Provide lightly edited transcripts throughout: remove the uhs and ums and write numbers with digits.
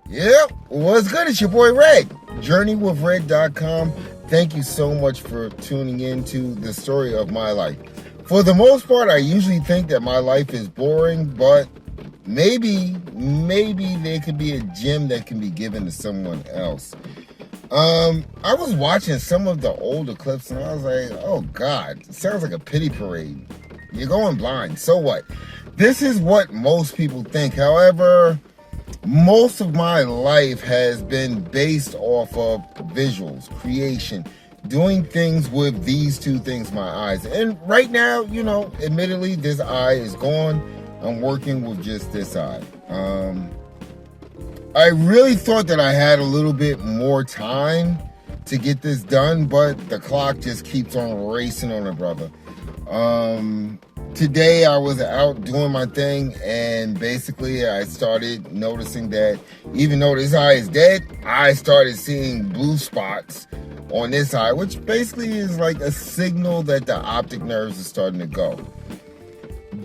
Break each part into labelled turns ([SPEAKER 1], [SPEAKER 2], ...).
[SPEAKER 1] Yep, what's good? It's your boy Red, JourneyWithRed.com. Thank you so much for tuning in to the story of my life. For the most part, I usually think that my life is boring, but maybe there could be a gem that can be given to someone else. I was watching some of the older clips and I was like, oh God, it sounds like a pity parade. You're going blind, so what? This is what most people think. However, most of my life has been based off of visuals, creation, doing things with these two things, my eyes. And right now, admittedly, this eye is gone. I'm working with just this eye. I really thought that I had a little bit more time to get this done, but the clock just keeps on racing on it, brother. Today I was out doing my thing, and basically I started noticing that even though this eye is dead, I started seeing blue spots on this eye, which basically is like a signal that the optic nerves are starting to go.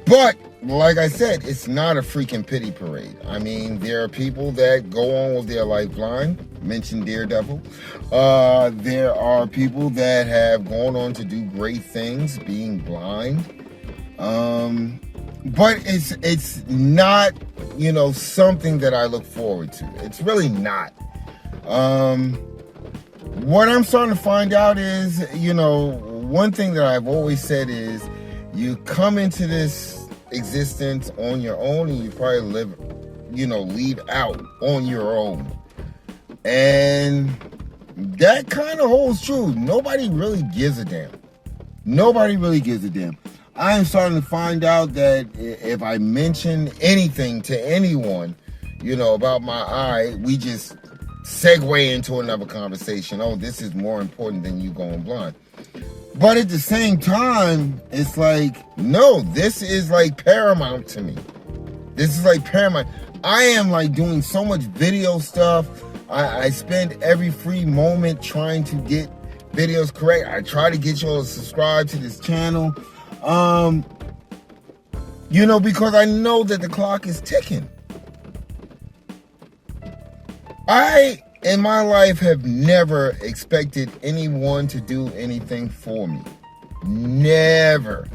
[SPEAKER 1] But like I said, it's not a freaking pity parade. I mean, there are people that go on with their life blind. Mention Daredevil. There are people that have gone on to do great things being blind. But it's not, something that I look forward to. It's really not. What I'm starting to find out is, one thing that I've always said is you come into this existence on your own and you probably leave out on your own. And that kind of holds true. Nobody really gives a damn. Nobody really gives a damn. I am starting to find out that if I mention anything to anyone, about my eye, we just segue into another conversation. Oh, this is more important than you going blind. But at the same time, it's like, no, this is like paramount to me. This is like paramount. I am like doing so much video stuff. I spend every free moment trying to get videos correct. I try to get you all to subscribe to this channel. Because I know that the clock is ticking. I, in my life, have never expected anyone to do anything for me. Never.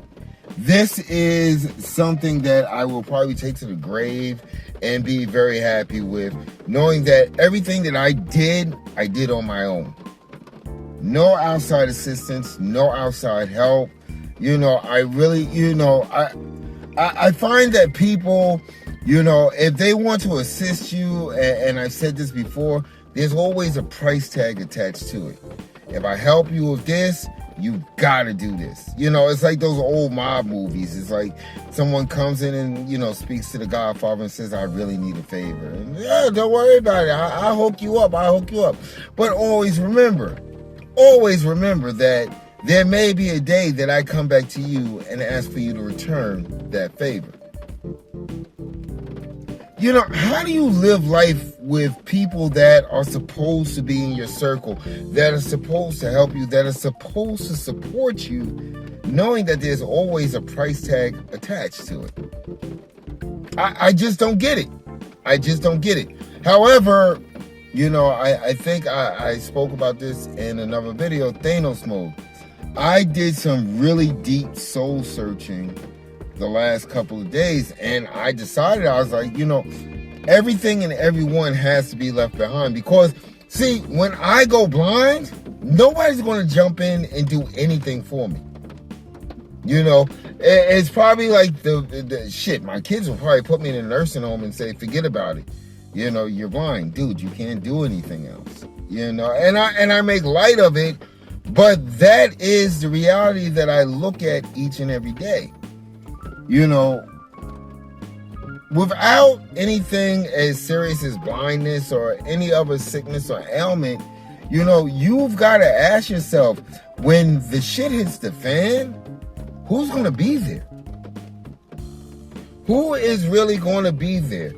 [SPEAKER 1] This is something that I will probably take to the grave and be very happy with, knowing that everything that I did on my own. No outside assistance, no outside help. I really, I find that people, if they want to assist you, and I've said this before, there's always a price tag attached to it. If I help you with this, you gotta do this. It's like those old mob movies. It's like someone comes in and, speaks to the Godfather and says, I really need a favor. And yeah, don't worry about it. I'll hook you up. But always remember that there may be a day that I come back to you and ask for you to return that favor. How do you live life with people that are supposed to be in your circle, that are supposed to help you, that are supposed to support you, knowing that there's always a price tag attached to it? I just don't get it. However, I think I spoke about this in another video, Thanos mode. I did some really deep soul searching the last couple of days, and I decided, I was like, everything and everyone has to be left behind, because see, when I go blind, nobody's going to jump in and do anything for me. It's probably like the shit, my kids will probably put me in a nursing home and say, forget about it. You're blind, dude, you can't do anything else. And I make light of it, but that is the reality that I look at each and every day. Without anything as serious as blindness or any other sickness or ailment, you've got to ask yourself, when the shit hits the fan, who's going to be there? Who is really going to be there?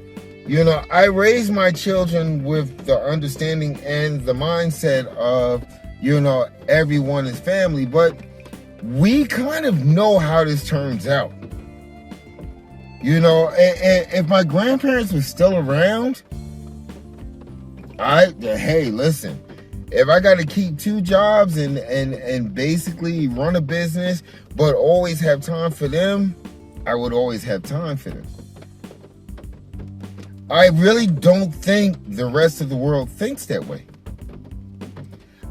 [SPEAKER 1] I raised my children with the understanding and the mindset of, everyone is family, but we kind of know how this turns out. If my grandparents were still around, Hey, listen. If I got to keep two jobs and basically run a business, but always have time for them, I would always have time for them. I really don't think the rest of the world thinks that way.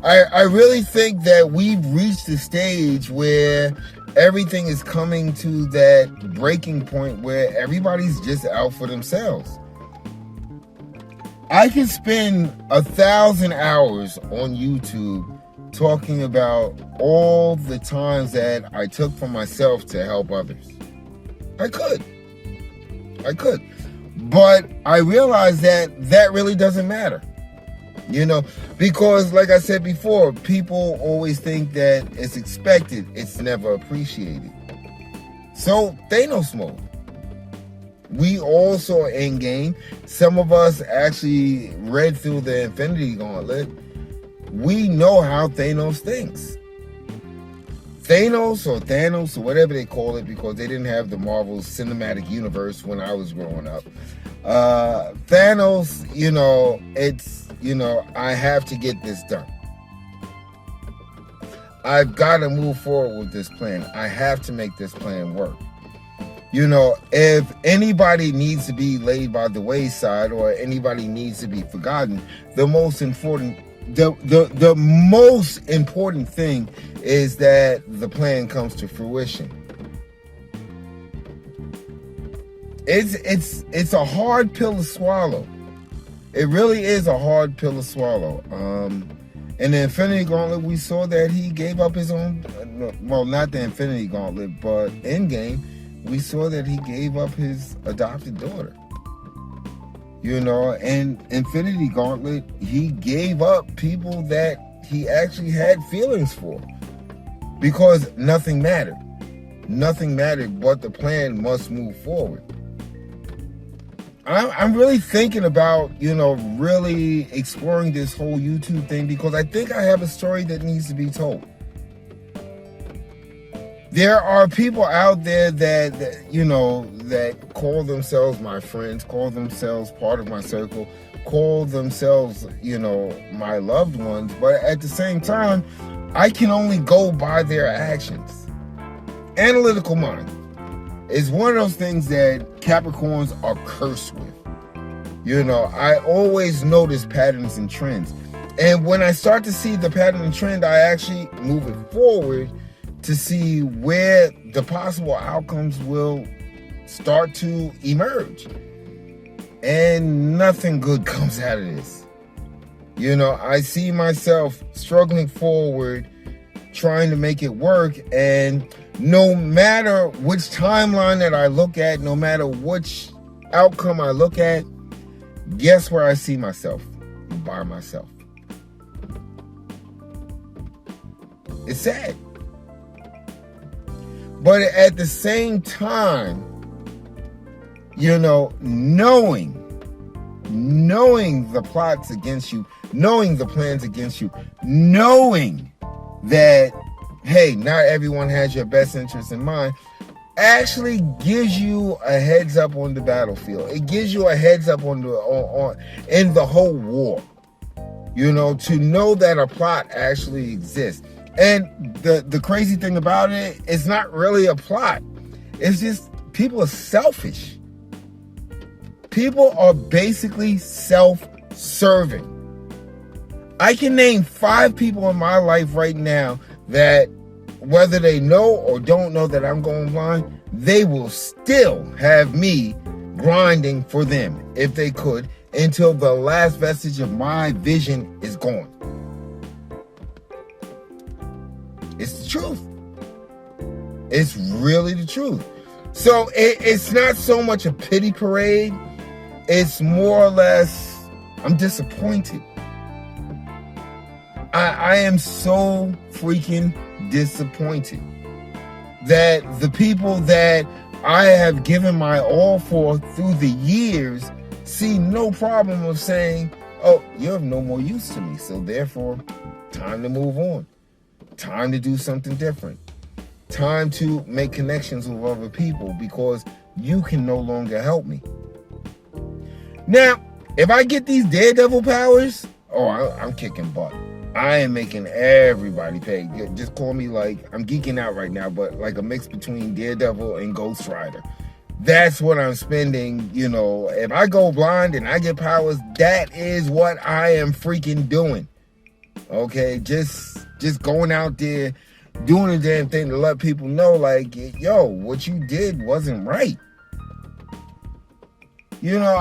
[SPEAKER 1] I really think that we've reached the stage where everything is coming to that breaking point where everybody's just out for themselves. I can spend 1,000 hours on YouTube talking about all the times that I took for myself to help others. I could. But I realize that really doesn't matter. Because like I said before, people always think that it's expected. It's never appreciated. So Thanos mode. We all saw Endgame. Some of us actually read through the Infinity Gauntlet. We know how Thanos thinks. Thanos or whatever they call it, because they didn't have the Marvel Cinematic Universe when I was growing up. Thanos, I have to get this done. I've got to move forward with this plan. I have to make this plan work. If anybody needs to be laid by the wayside or anybody needs to be forgotten, the most important thing is that the plan comes to fruition. It's a hard pill to swallow. It really is a hard pill to swallow. In the Infinity Gauntlet, we saw that he gave up his own, well, not the Infinity Gauntlet, but Endgame, we saw that he gave up his adopted daughter. And Infinity Gauntlet, he gave up people that he actually had feelings for. Because nothing mattered. Nothing mattered, but the plan must move forward. I'm really thinking about, really exploring this whole YouTube thing, because I think I have a story that needs to be told. There are people out there that call themselves my friends, call themselves part of my circle, call themselves, my loved ones. But at the same time, I can only go by their actions. Analytical mind is one of those things that Capricorns are cursed with. I always notice patterns and trends. And when I start to see the pattern and trend, I actually move it forward to see where the possible outcomes will start to emerge. And nothing good comes out of this. I see myself struggling forward, trying to make it work, and no matter which timeline that I look at, no matter which outcome I look at, guess where I see myself? By myself. It's sad. But at the same time, knowing the plots against you, knowing the plans against you, knowing that, hey, not everyone has your best interest in mind, actually gives you a heads up on the battlefield. It gives you a heads up in the whole war. To know that a plot actually exists. And the crazy thing about it, it's not really a plot. It's just people are selfish. People are basically self-serving. I can name 5 people in my life right now that, whether they know or don't know that I'm going blind, they will still have me grinding for them, if they could, until the last vestige of my vision is gone. It's the truth. It's really the truth. So it's not so much a pity parade. It's more or less, I'm disappointed. I am so freaking disappointed that the people that I have given my all for through the years see no problem of saying, oh, you're of no more use to me, so therefore, time to move on. Time to do something different. Time to make connections with other people, because you can no longer help me. Now, If I get these Daredevil powers, oh, I'm kicking butt. I am making everybody pay. Just call me like, I'm geeking out right now, but like a mix between Daredevil and Ghost Rider. That's what I'm spending, you know. If I go blind and I get powers, that is what I am freaking doing. Okay, just going out there, doing a damn thing to let people know, like, yo, what you did wasn't right. You know,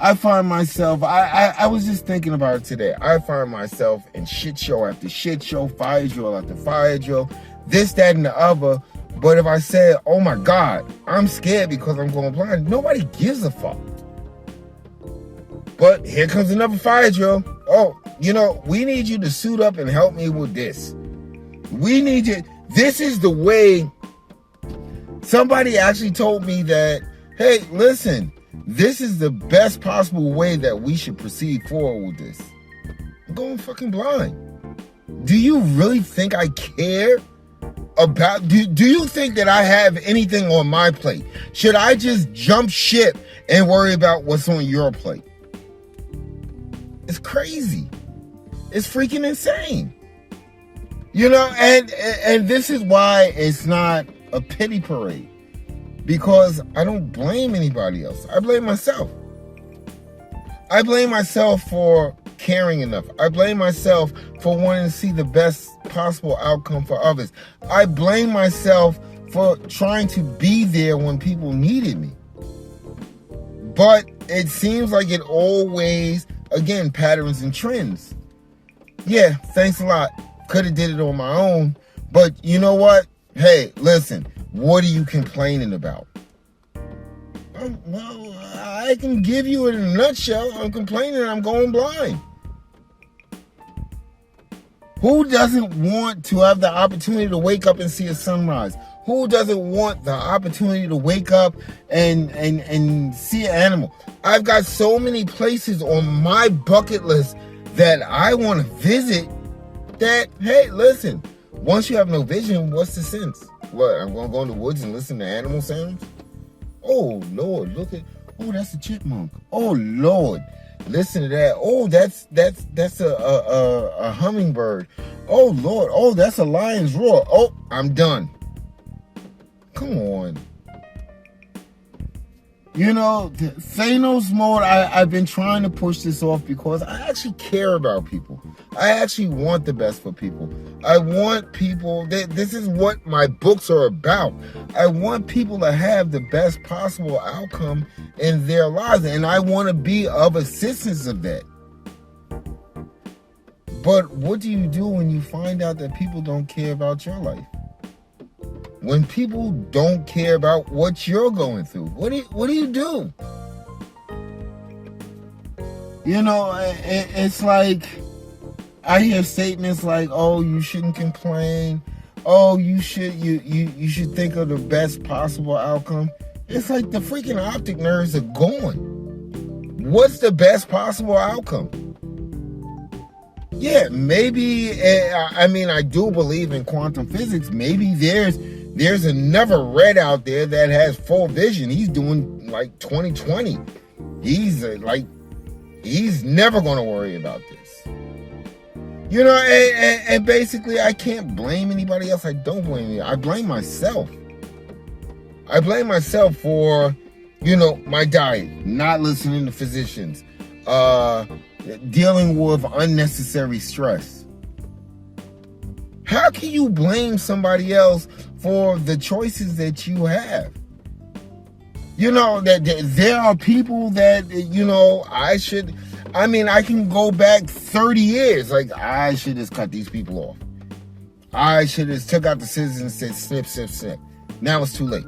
[SPEAKER 1] I find myself, I was just thinking about it today. I find myself in shit show after shit show, fire drill after fire drill, this, that, and the other. But if I said, oh my God, I'm scared because I'm going blind, nobody gives a fuck. But here comes another fire drill. Oh, you know, we need you to suit up and help me with this. We need you. This is the way. Somebody actually told me that, hey, listen, this is the best possible way that we should proceed forward with this. I'm going fucking blind. Do you really think I care about, do you think that I have anything on my plate? Should I just jump ship and worry about what's on your plate? It's crazy. It's freaking insane. You know, and this is why it's not a pity parade. Because I don't blame anybody else. I blame myself. I blame myself for caring enough. I blame myself for wanting to see the best possible outcome for others. I blame myself for trying to be there when people needed me. But it seems like it always, again, patterns and trends. Yeah, thanks a lot. Could have did it on my own. But you know what? Hey, listen, what are you complaining about? Well, I can give you it in a nutshell. I'm complaining I'm going blind. Who doesn't want to have the opportunity to wake up and see a sunrise? Who doesn't want the opportunity to wake up and see an animal? I've got so many places on my bucket list that I want to visit that, hey, listen, once you have no vision, what's the sense? What, I'm going to go in the woods and listen to animal sounds? Oh, Lord, look at, oh, that's a chipmunk. Oh, Lord, listen to that. Oh, that's a hummingbird. Oh, Lord, oh, that's a lion's roar. Oh, I'm done. Come on. You know, Thanos mode, I've been trying to push this off because I actually care about people. I actually want the best for people. I want people, this is what my books are about. I want people to have the best possible outcome in their lives, and I want to be of assistance of that. But what do you do when you find out that people don't care about your life? When people don't care about what you're going through, what do you do? You know, it's like I hear statements like, "Oh, you shouldn't complain. Oh, you should think of the best possible outcome." It's like the freaking optic nerves are gone. What's the best possible outcome? Yeah, maybe. I mean, I do believe in quantum physics. Maybe there's another Red out there that has full vision. He's doing like 20/20. He's he's never going to worry about this. You know, and basically I can't blame anybody else. I don't blame anybody. I blame myself. I blame myself for, you know, my diet, not listening to physicians, dealing with unnecessary stress. How can you blame somebody else for the choices that you have? You know, that there are people that, you know, I can go back 30 years. Like, I should just cut these people off. I should have took out the scissors and said, snip, snip, snip. Now it's too late.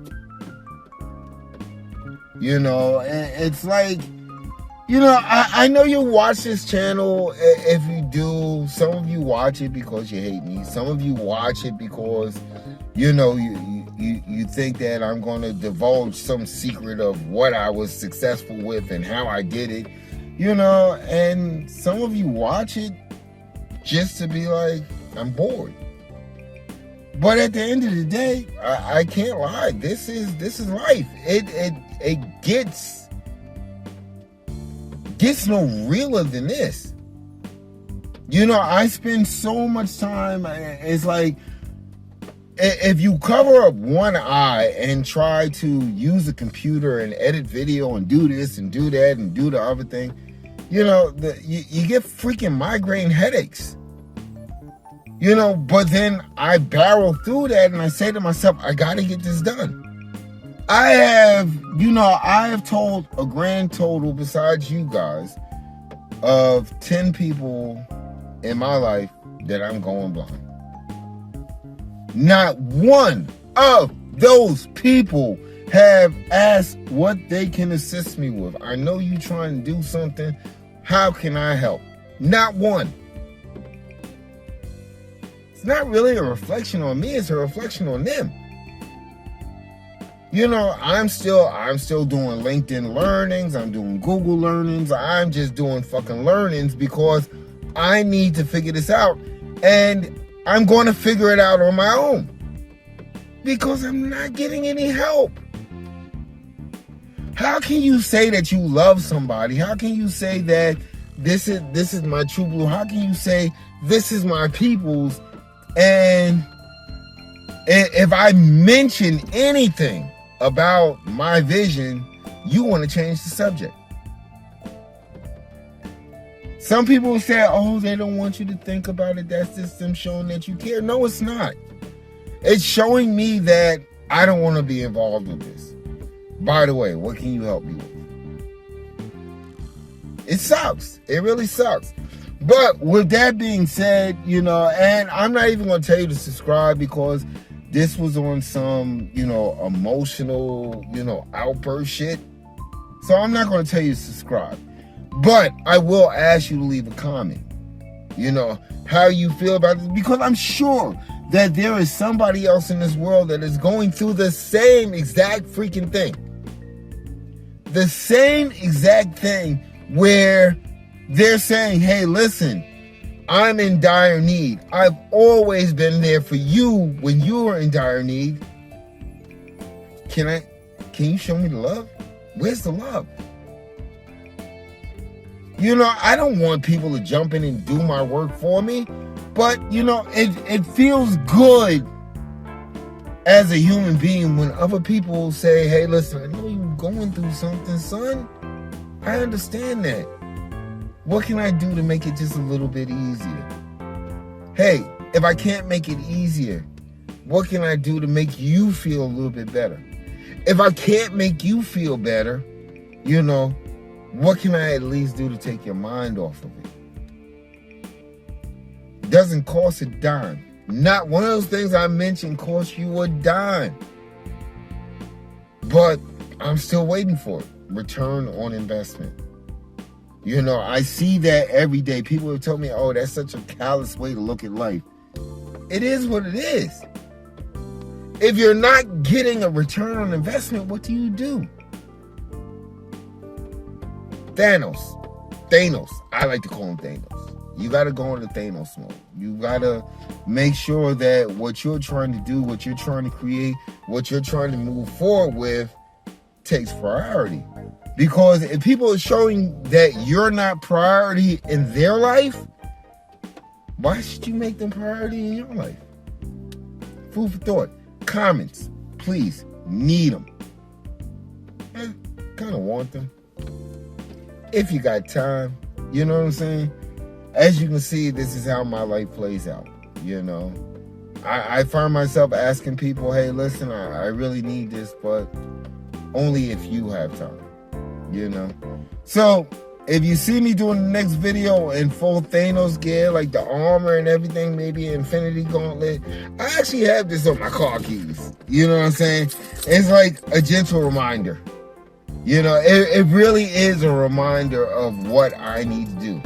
[SPEAKER 1] You know, it's like, you know, I know you watch this channel. If you do, some of you watch it because you hate me. Some of you watch it because, you know, you think that I'm going to divulge some secret of what I was successful with and how I did it. You know, and some of you watch it just to be like, I'm bored. But at the end of the day, I can't lie. This is life. It gets gets no realer than this. You know, I spend so much time, it's like, if you cover up one eye and try to use a computer and edit video and do this and do that and do the other thing, you know, you get freaking migraine headaches. You know, but then I barrel through that and I say to myself, I got to get this done. I have told a grand total, besides you guys, of 10 people in my life that I'm going blind. Not one of those people have asked what they can assist me with. I know you trying to do something. How can I help? Not one. It's not really a reflection on me. It's a reflection on them. You know, I'm still doing LinkedIn learnings. I'm doing Google learnings. I'm just doing fucking learnings because I need to figure this out. And I'm going to figure it out on my own because I'm not getting any help. How can you say that you love somebody? How can you say that this is my true blue? How can you say this is my people's? And if I mention anything about my vision, you want to change the subject. Some people say, oh, they don't want you to think about it. That's just them showing that you care. No, it's not. It's showing me that I don't want to be involved with this. By the way, what can you help me with? It sucks. It really sucks. But with that being said, you know, and I'm not even going to tell you to subscribe because this was on some, you know, emotional, you know, outburst shit. So I'm not going to tell you to subscribe. But I will ask you to leave a comment, you know, how you feel about it. Because I'm sure that there is somebody else in this world that is going through the same exact freaking thing. The same exact thing where they're saying, hey, listen, I'm in dire need. I've always been there for you when you were in dire need. Can you show me the love? Where's the love? You know, I don't want people to jump in and do my work for me, but, you know, it feels good as a human being when other people say, hey, listen, I know you're going through something, son. I understand that. What can I do to make it just a little bit easier? Hey, if I can't make it easier, what can I do to make you feel a little bit better? If I can't make you feel better, you know, what can I at least do to take your mind off of it? Doesn't cost a dime. Not one of those things I mentioned costs you a dime. But I'm still waiting for it. Return on investment. You know, I see that every day. People have told me, oh, that's such a callous way to look at life. It is what it is. If you're not getting a return on investment, what do you do? Thanos. I like to call him Thanos. You got to go into Thanos mode. You got to make sure that what you're trying to do, what you're trying to create, what you're trying to move forward with takes priority. Because if people are showing that you're not priority in their life, why should you make them priority in your life? Food for thought. Comments, please. Need them. Kind of want them. If you got time, you know what I'm saying? As you can see, this is how my life plays out, you know? I find myself asking people, hey, listen, I really need this, but only if you have time, you know? So, if you see me doing the next video in full Thanos gear, like the armor and everything, maybe Infinity Gauntlet, I actually have this on my car keys, you know what I'm saying? It's like a gentle reminder. You know, it really is a reminder of what I need to do,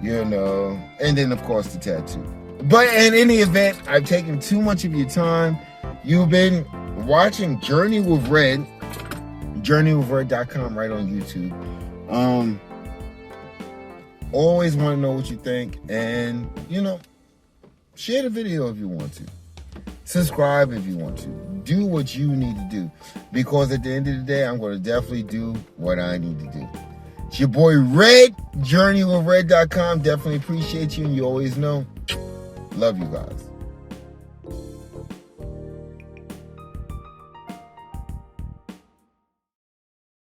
[SPEAKER 1] you know, and then, of course, the tattoo. But in any event, I've taken too much of your time. You've been watching Journey with Red, JourneyWithRed.com right on YouTube. Always want to know what you think, and, you know, share the video if you want to. Subscribe if you want to. Do what you need to do. Because at the end of the day, I'm going to definitely do what I need to do. It's your boy Red, JourneyWithRed.com. Definitely appreciate you, and you always know, love you guys.